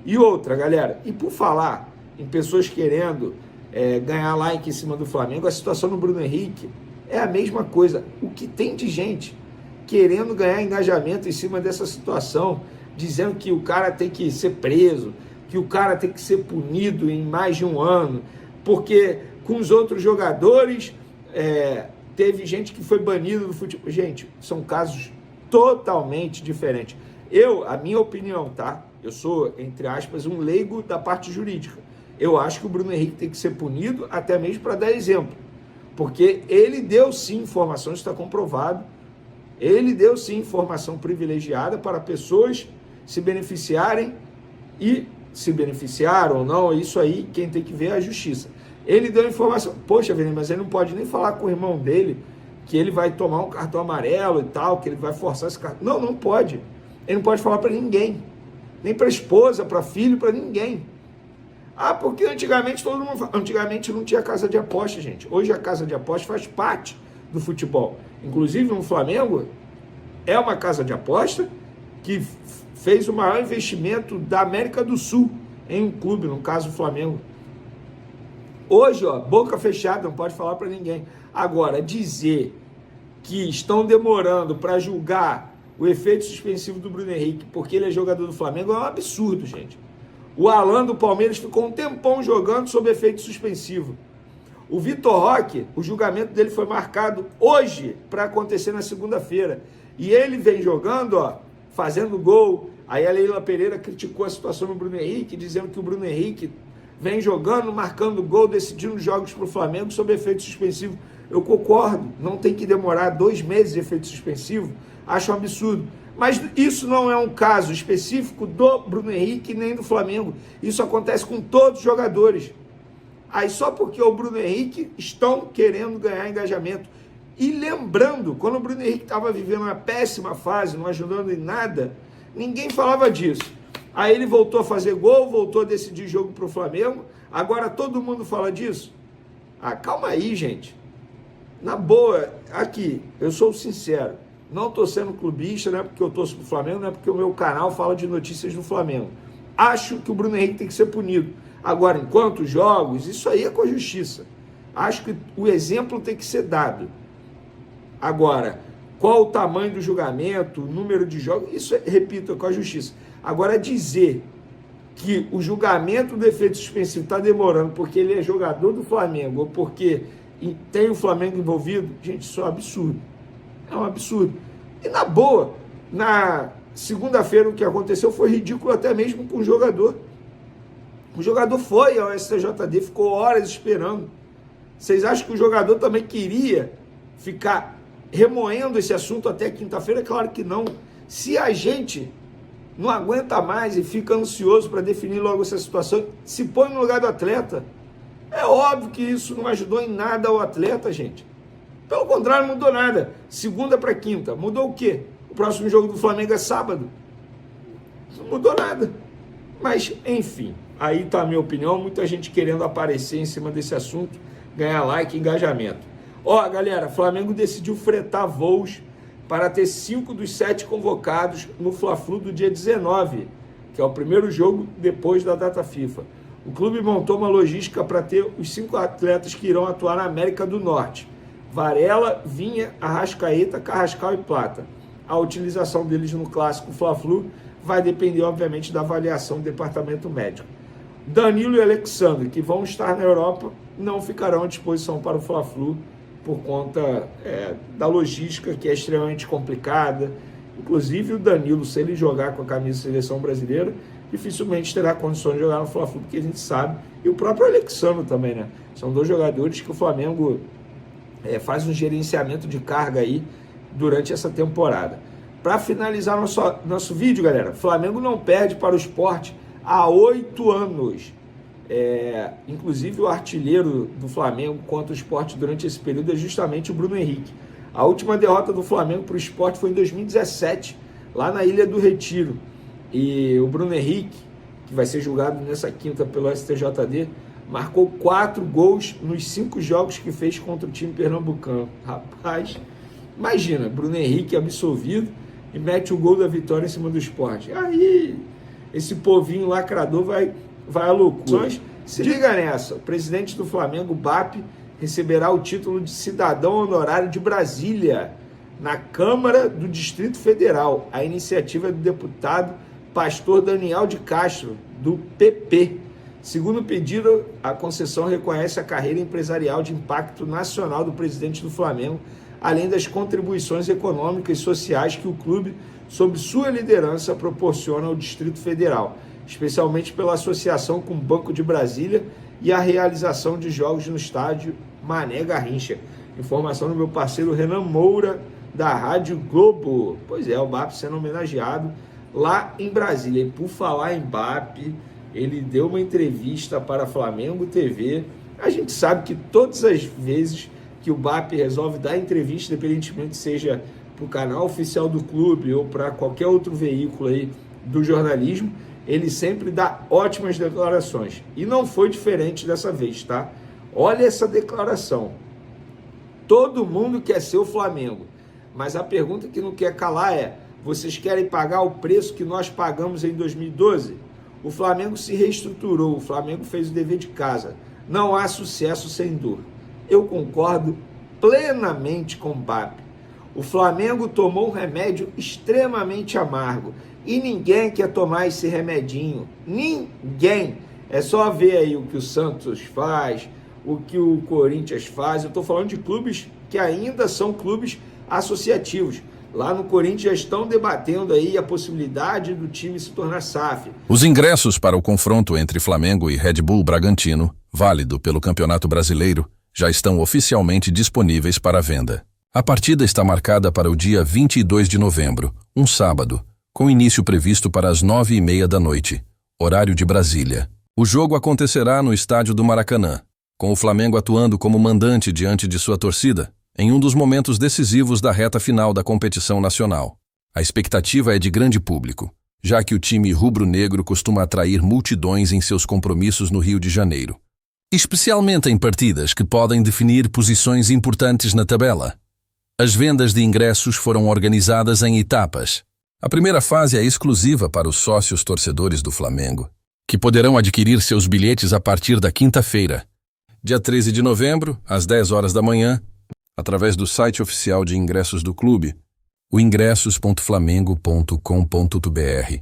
E outra, galera, e por falar em pessoas querendo ganhar like em cima do Flamengo, a situação do Bruno Henrique é a mesma coisa. O que tem de gente querendo ganhar engajamento em cima dessa situação, dizendo que o cara tem que ser preso, que o cara tem que ser punido em mais de um ano, porque com os outros jogadores teve gente que foi banido do futebol. Gente, são casos totalmente diferentes. A minha opinião, tá? Eu sou, entre aspas, um leigo da parte jurídica. Eu acho que o Bruno Henrique tem que ser punido, até mesmo para dar exemplo. Porque ele deu sim informação, isso está comprovado, ele deu sim informação privilegiada para pessoas se beneficiarem, e se beneficiaram ou não, isso aí quem tem que ver é a justiça. Ele deu informação, poxa, Vinícius, mas ele não pode nem falar com o irmão dele que ele vai tomar um cartão amarelo e tal, que ele vai forçar esse cartão. Não, não pode. Ele não pode falar para ninguém, nem para a esposa, para filho, para ninguém. Ah, porque antigamente todo mundo... Antigamente não tinha casa de aposta, gente. Hoje a casa de aposta faz parte do futebol. Inclusive no Flamengo é uma casa de aposta que fez o maior investimento da América do Sul em um clube, no caso o Flamengo. Hoje, ó, boca fechada, não pode falar para ninguém. Agora, dizer que estão demorando para julgar o efeito suspensivo do Bruno Henrique porque ele é jogador do Flamengo é um absurdo, gente. O Alan do Palmeiras ficou um tempão jogando sob efeito suspensivo. O Vitor Roque, o julgamento dele foi marcado hoje para acontecer na segunda-feira. E ele vem jogando, ó, fazendo gol. Aí a Leila Pereira criticou a situação do Bruno Henrique, dizendo que o Bruno Henrique vem jogando, marcando gol, decidindo jogos para o Flamengo sob efeito suspensivo. Eu concordo, não tem que demorar 2 meses de efeito suspensivo. Acho um absurdo. Mas isso não é um caso específico do Bruno Henrique nem do Flamengo. Isso acontece com todos os jogadores. Aí só porque o Bruno Henrique estão querendo ganhar engajamento. E lembrando, quando o Bruno Henrique estava vivendo uma péssima fase, não ajudando em nada, ninguém falava disso. Aí ele voltou a fazer gol, voltou a decidir jogo para o Flamengo. Agora todo mundo fala disso? Ah, calma aí, gente. Na boa, aqui, eu sou sincero. Não estou sendo clubista, não é porque eu torço para o Flamengo, não é porque o meu canal fala de notícias do Flamengo. Acho que o Bruno Henrique tem que ser punido. Agora, enquanto jogos, isso aí é com a justiça. Acho que o exemplo tem que ser dado. Agora, qual o tamanho do julgamento, o número de jogos, isso, repito, é com a justiça. Agora, dizer que o julgamento do efeito suspensivo está demorando porque ele é jogador do Flamengo ou porque tem o Flamengo envolvido, gente, isso é um absurdo. É um absurdo. E na boa, na segunda-feira o que aconteceu foi ridículo até mesmo com o jogador. O jogador foi ao STJD, ficou horas esperando. Vocês acham que o jogador também queria ficar remoendo esse assunto até quinta-feira? Claro que não. Se a gente não aguenta mais e fica ansioso para definir logo essa situação, se põe no lugar do atleta. É óbvio que isso não ajudou em nada ao atleta, gente. Pelo contrário, não mudou nada. Segunda para quinta. Mudou o quê? O próximo jogo do Flamengo é sábado. Não mudou nada. Mas, enfim, aí está a minha opinião. Muita gente querendo aparecer em cima desse assunto, ganhar like e engajamento. Ó, galera, Flamengo decidiu fretar voos para ter 5 dos 7 convocados no Fla-Flu do dia 19, que é o primeiro jogo depois da data FIFA. O clube montou uma logística para ter os 5 atletas que irão atuar na América do Norte. Varela, Vinha, Arrascaeta, Carrascal e Plata. A utilização deles no clássico Fla-Flu vai depender, obviamente, da avaliação do departamento médico. Danilo e Alexandre, que vão estar na Europa, não ficarão à disposição para o Fla-Flu por conta da logística, que é extremamente complicada. Inclusive o Danilo, se ele jogar com a camisa da seleção brasileira, dificilmente terá condições de jogar no Fla-Flu, porque a gente sabe, e o próprio Alexandre também, né? São 2 jogadores que o Flamengo faz um gerenciamento de carga aí durante essa temporada. Para finalizar nosso vídeo, galera, Flamengo não perde para o Sport há 8 anos. Inclusive o artilheiro do Flamengo contra o Sport durante esse período é justamente o Bruno Henrique. A última derrota do Flamengo para o Sport foi em 2017, lá na Ilha do Retiro. E o Bruno Henrique, que vai ser julgado nessa quinta pelo STJD, marcou 4 gols nos 5 jogos que fez contra o time pernambucano. Rapaz, imagina, Bruno Henrique absolvido e mete o gol da vitória em cima do Sport. Aí esse povinho lacrador vai à loucura. Se liga nessa, o presidente do Flamengo, BAP, receberá o título de cidadão honorário de Brasília, na Câmara do Distrito Federal. A iniciativa é do deputado Pastor Daniel de Castro, do PP. Segundo o pedido, a concessão reconhece a carreira empresarial de impacto nacional do presidente do Flamengo, além das contribuições econômicas e sociais que o clube, sob sua liderança, proporciona ao Distrito Federal, especialmente pela associação com o Banco de Brasília e a realização de jogos no estádio Mané Garrincha. Informação do meu parceiro Renan Moura, da Rádio Globo. Pois é, o BAP sendo homenageado lá em Brasília. E por falar em BAP, ele deu uma entrevista para a Flamengo TV. A gente sabe que todas as vezes que o BAP resolve dar entrevista, independentemente seja para o canal oficial do clube ou para qualquer outro veículo aí do jornalismo, ele sempre dá ótimas declarações. E não foi diferente dessa vez, tá? Olha essa declaração. Todo mundo quer ser o Flamengo, mas a pergunta que não quer calar é: vocês querem pagar o preço que nós pagamos em 2012? O Flamengo se reestruturou, o Flamengo fez o dever de casa. Não há sucesso sem dor. Eu concordo plenamente com o BAP. O Flamengo tomou um remédio extremamente amargo e ninguém quer tomar esse remedinho. Ninguém. É só ver aí o que o Santos faz, o que o Corinthians faz. Eu estou falando de clubes que ainda são clubes associativos. Lá no Corinthians já estão debatendo aí a possibilidade do time se tornar SAF. Os ingressos para o confronto entre Flamengo e Red Bull Bragantino, válido pelo Campeonato Brasileiro, já estão oficialmente disponíveis para venda. A partida está marcada para o dia 22 de novembro, um sábado, com início previsto para as 9h30 da noite, horário de Brasília. O jogo acontecerá no estádio do Maracanã, com o Flamengo atuando como mandante diante de sua torcida, em um dos momentos decisivos da reta final da competição nacional. A expectativa é de grande público, já que o time rubro-negro costuma atrair multidões em seus compromissos no Rio de Janeiro, especialmente em partidas que podem definir posições importantes na tabela. As vendas de ingressos foram organizadas em etapas. A primeira fase é exclusiva para os sócios torcedores do Flamengo, que poderão adquirir seus bilhetes a partir da quinta-feira, dia 13 de novembro, às 10 horas da manhã, através do site oficial de ingressos do clube, o ingressos.flamengo.com.br.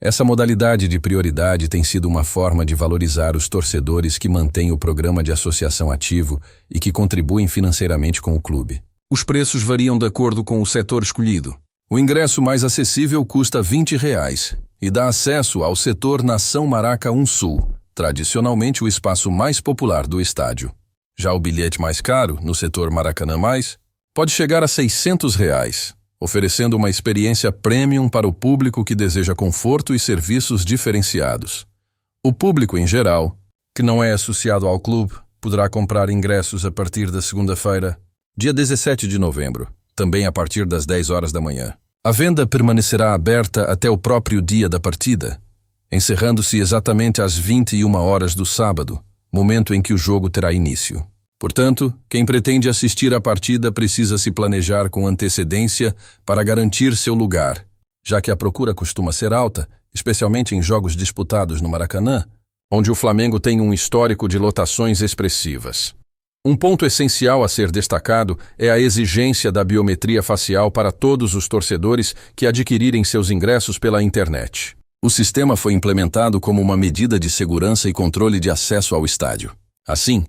Essa modalidade de prioridade tem sido uma forma de valorizar os torcedores que mantêm o programa de associação ativo e que contribuem financeiramente com o clube. Os preços variam de acordo com o setor escolhido. O ingresso mais acessível custa R$ 20 e dá acesso ao setor Nação Maraca 1 Sul, tradicionalmente o espaço mais popular do estádio. Já o bilhete mais caro, no setor Maracanã+, pode chegar a R$ 600, oferecendo uma experiência premium para o público que deseja conforto e serviços diferenciados. O público em geral, que não é associado ao clube, poderá comprar ingressos a partir da segunda-feira, dia 17 de novembro, também a partir das 10 horas da manhã. A venda permanecerá aberta até o próprio dia da partida, encerrando-se exatamente às 21 horas do sábado, momento em que o jogo terá início. Portanto, quem pretende assistir à partida precisa se planejar com antecedência para garantir seu lugar, já que a procura costuma ser alta, especialmente em jogos disputados no Maracanã, onde o Flamengo tem um histórico de lotações expressivas. Um ponto essencial a ser destacado é a exigência da biometria facial para todos os torcedores que adquirirem seus ingressos pela internet. O sistema foi implementado como uma medida de segurança e controle de acesso ao estádio. Assim,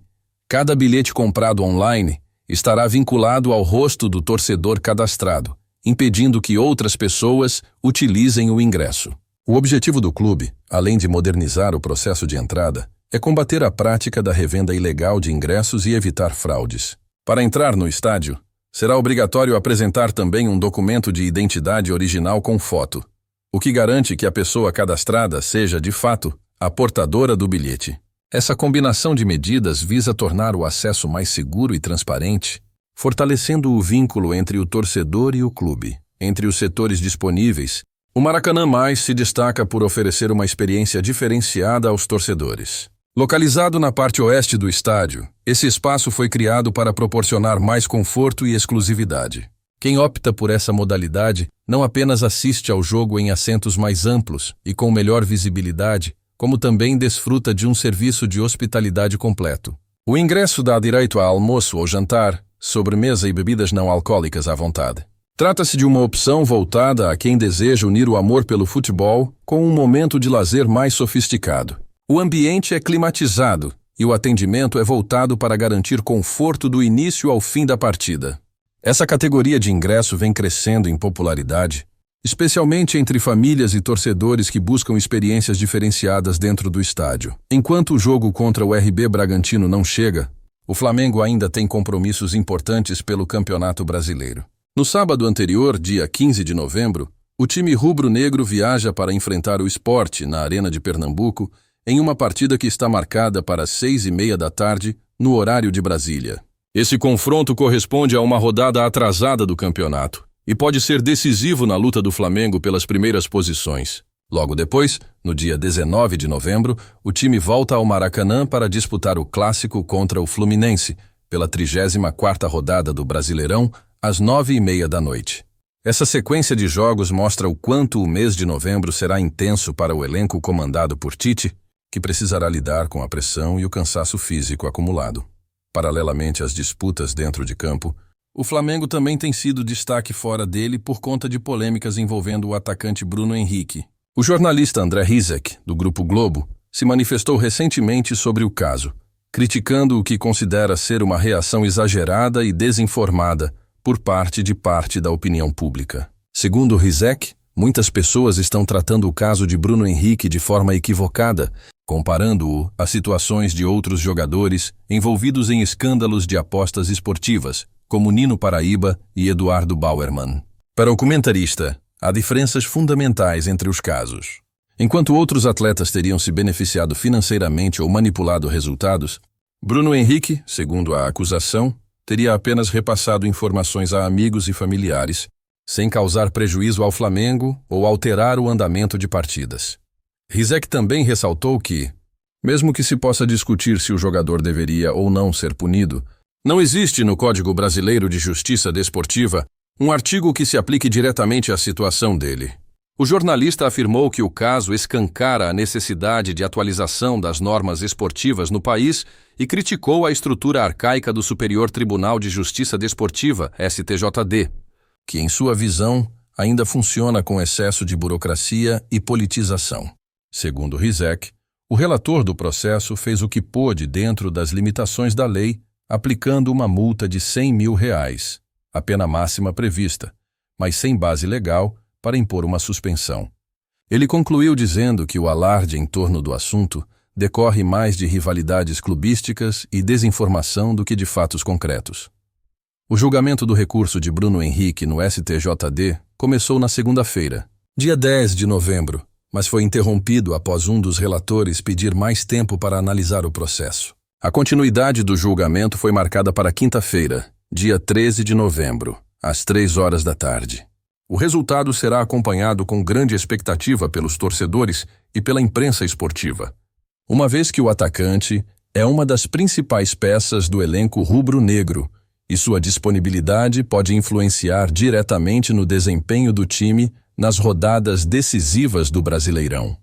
cada bilhete comprado online estará vinculado ao rosto do torcedor cadastrado, impedindo que outras pessoas utilizem o ingresso. O objetivo do clube, além de modernizar o processo de entrada, é combater a prática da revenda ilegal de ingressos e evitar fraudes. Para entrar no estádio, será obrigatório apresentar também um documento de identidade original com foto, o que garante que a pessoa cadastrada seja, de fato, a portadora do bilhete. Essa combinação de medidas visa tornar o acesso mais seguro e transparente, fortalecendo o vínculo entre o torcedor e o clube. Entre os setores disponíveis, o Maracanã+ se destaca por oferecer uma experiência diferenciada aos torcedores. Localizado na parte oeste do estádio, esse espaço foi criado para proporcionar mais conforto e exclusividade. Quem opta por essa modalidade não apenas assiste ao jogo em assentos mais amplos e com melhor visibilidade, como também desfruta de um serviço de hospitalidade completo. O ingresso dá direito a almoço ou jantar, sobremesa e bebidas não alcoólicas à vontade. Trata-se de uma opção voltada a quem deseja unir o amor pelo futebol com um momento de lazer mais sofisticado. O ambiente é climatizado e o atendimento é voltado para garantir conforto do início ao fim da partida. Essa categoria de ingresso vem crescendo em popularidade, especialmente entre famílias e torcedores que buscam experiências diferenciadas dentro do estádio. Enquanto o jogo contra o RB Bragantino não chega, o Flamengo ainda tem compromissos importantes pelo Campeonato Brasileiro. No sábado anterior, dia 15 de novembro, o time rubro-negro viaja para enfrentar o Sport na Arena de Pernambuco em uma partida que está marcada para as 6h30 da tarde, no horário de Brasília. Esse confronto corresponde a uma rodada atrasada do campeonato e pode ser decisivo na luta do Flamengo pelas primeiras posições. Logo depois, no dia 19 de novembro, o time volta ao Maracanã para disputar o clássico contra o Fluminense, pela 34ª rodada do Brasileirão, às 9h30 da noite. Essa sequência de jogos mostra o quanto o mês de novembro será intenso para o elenco comandado por Tite, que precisará lidar com a pressão e o cansaço físico acumulado. Paralelamente às disputas dentro de campo, o Flamengo também tem sido destaque fora dele por conta de polêmicas envolvendo o atacante Bruno Henrique. O jornalista André Rizek, do Grupo Globo, se manifestou recentemente sobre o caso, criticando o que considera ser uma reação exagerada e desinformada por parte da opinião pública. Segundo Rizek, muitas pessoas estão tratando o caso de Bruno Henrique de forma equivocada, comparando-o a situações de outros jogadores envolvidos em escândalos de apostas esportivas, como Nino Paraíba e Eduardo Bauerman. Para o comentarista, há diferenças fundamentais entre os casos. Enquanto outros atletas teriam se beneficiado financeiramente ou manipulado resultados, Bruno Henrique, segundo a acusação, teria apenas repassado informações a amigos e familiares, sem causar prejuízo ao Flamengo ou alterar o andamento de partidas. Rizek também ressaltou que, mesmo que se possa discutir se o jogador deveria ou não ser punido, não existe no Código Brasileiro de Justiça Desportiva um artigo que se aplique diretamente à situação dele. O jornalista afirmou que o caso escancara a necessidade de atualização das normas esportivas no país e criticou a estrutura arcaica do Superior Tribunal de Justiça Desportiva, STJD, que, em sua visão, ainda funciona com excesso de burocracia e politização. Segundo Rizek, o relator do processo fez o que pôde dentro das limitações da lei, aplicando uma multa de R$100 mil, a pena máxima prevista, mas sem base legal para impor uma suspensão. Ele concluiu dizendo que o alarde em torno do assunto decorre mais de rivalidades clubísticas e desinformação do que de fatos concretos. O julgamento do recurso de Bruno Henrique no STJD começou na segunda-feira, dia 10 de novembro, mas foi interrompido após um dos relatores pedir mais tempo para analisar o processo. A continuidade do julgamento foi marcada para quinta-feira, dia 13 de novembro, às 3h da tarde. O resultado será acompanhado com grande expectativa pelos torcedores e pela imprensa esportiva, uma vez que o atacante é uma das principais peças do elenco rubro-negro e sua disponibilidade pode influenciar diretamente no desempenho do time nas rodadas decisivas do Brasileirão.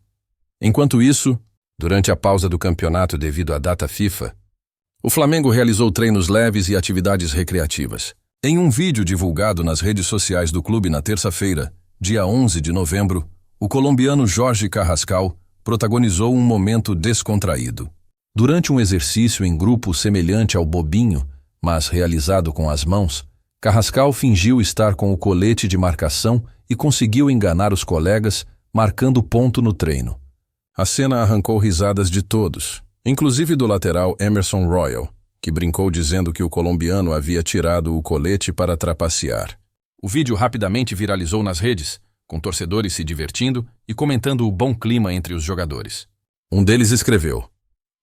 Enquanto isso, durante a pausa do campeonato devido à data FIFA, o Flamengo realizou treinos leves e atividades recreativas. Em um vídeo divulgado nas redes sociais do clube na terça-feira, dia 11 de novembro, o colombiano Jorge Carrascal protagonizou um momento descontraído. Durante um exercício em grupo semelhante ao bobinho, mas realizado com as mãos, Carrascal fingiu estar com o colete de marcação e conseguiu enganar os colegas, marcando ponto no treino. A cena arrancou risadas de todos, inclusive do lateral Emerson Royal, que brincou dizendo que o colombiano havia tirado o colete para trapacear. O vídeo rapidamente viralizou nas redes, com torcedores se divertindo e comentando o bom clima entre os jogadores. Um deles escreveu: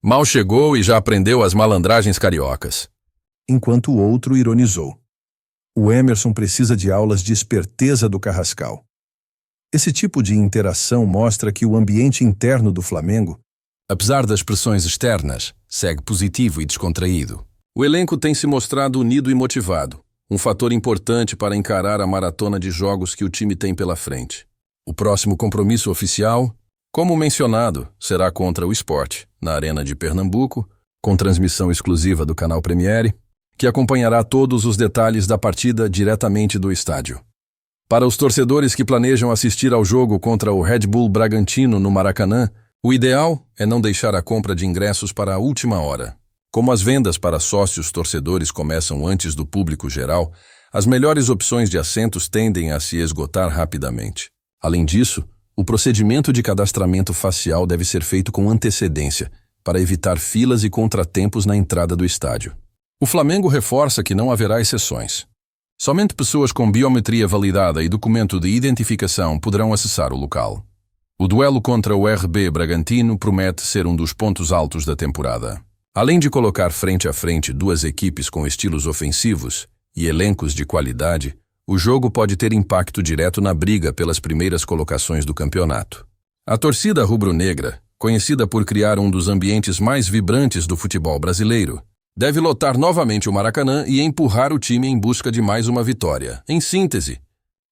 "Mal chegou e já aprendeu as malandragens cariocas", enquanto o outro ironizou: "O Emerson precisa de aulas de esperteza do Carrascal." Esse tipo de interação mostra que o ambiente interno do Flamengo, apesar das pressões externas, segue positivo e descontraído. O elenco tem se mostrado unido e motivado, um fator importante para encarar a maratona de jogos que o time tem pela frente. O próximo compromisso oficial, como mencionado, será contra o Sport, na Arena de Pernambuco, com transmissão exclusiva do canal Premiere, que acompanhará todos os detalhes da partida diretamente do estádio. Para os torcedores que planejam assistir ao jogo contra o Red Bull Bragantino no Maracanã, o ideal é não deixar a compra de ingressos para a última hora. Como as vendas para sócios torcedores começam antes do público geral, as melhores opções de assentos tendem a se esgotar rapidamente. Além disso, o procedimento de cadastramento facial deve ser feito com antecedência, para evitar filas e contratempos na entrada do estádio. O Flamengo reforça que não haverá exceções. Somente pessoas com biometria validada e documento de identificação poderão acessar o local. O duelo contra o RB Bragantino promete ser um dos pontos altos da temporada. Além de colocar frente a frente duas equipes com estilos ofensivos e elencos de qualidade, o jogo pode ter impacto direto na briga pelas primeiras colocações do campeonato. A torcida rubro-negra, conhecida por criar um dos ambientes mais vibrantes do futebol brasileiro, deve lotar novamente o Maracanã e empurrar o time em busca de mais uma vitória. Em síntese,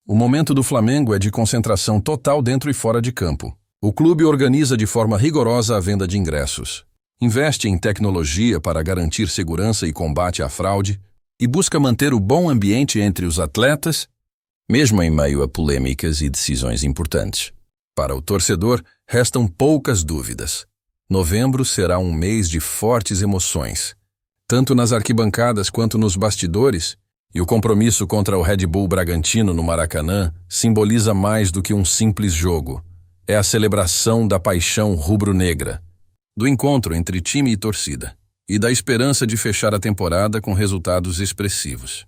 o momento do Flamengo é de concentração total dentro e fora de campo. O clube organiza de forma rigorosa a venda de ingressos, investe em tecnologia para garantir segurança e combate à fraude e busca manter o bom ambiente entre os atletas, mesmo em meio a polêmicas e decisões importantes. Para o torcedor, restam poucas dúvidas. Novembro será um mês de fortes emoções, tanto nas arquibancadas quanto nos bastidores, e o compromisso contra o Red Bull Bragantino no Maracanã simboliza mais do que um simples jogo. É a celebração da paixão rubro-negra, do encontro entre time e torcida, e da esperança de fechar a temporada com resultados expressivos.